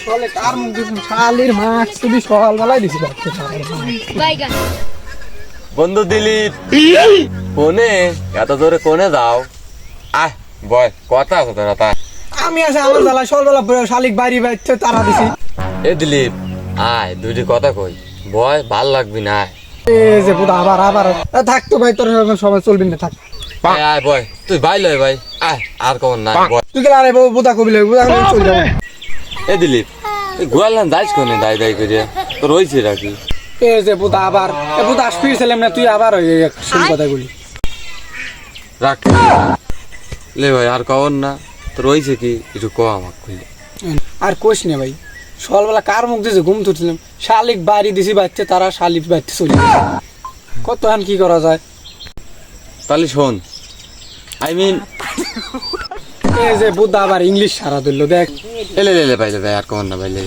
চলে কার মুখ দিস শালির মাছ তুই সকালবেলায় দিছি বন্ধু দিলীপ কোনে এত জোরে কোনে যাও আয় বয় কথা আছে তোরা তা আমি আছে আমার জ্বালা সকালবেলা শালিক বাড়ি বাইতে তারা দিছি এ দিলীপ আয় দুইটি কথা কই বয় ভাল লাগবি না আয় এই যে বুদা আবার থাকতো ভাই তোর সময় চলবি না থাক আয় আয় বয় তুই ভাই লয় ভাই আয় আর কোন না বয় তুই গেলে আরে বুদা কবি বুদা চলে যাবো এ দিলীপ এই গোয়ালান যাইস কোনে দাই দাই করিয়া তোর হইছে নাকি এই যে বুদা আবার বুদা আসছিলাম না তুই আবার সেই কথাগুলি রাখ লে ভাই আর কখন না তোর হইছে কি একটু ক আমাকে খুলে আর কোশ নে ভাই সকালবেলা কার মুখ দিয়েছে ঘুম তুলছিলাম শালিক বাড়ি দিছি বাচ্চা তারা শালিক বাড়তে চলে গেছে কত হান কি করা যায় তাহলে শোন আই মিন এই যে বুদ্ধা আবার ইংলিশ সারা দিল দেখ এলে লে ভাই আর কখন না ভাই লে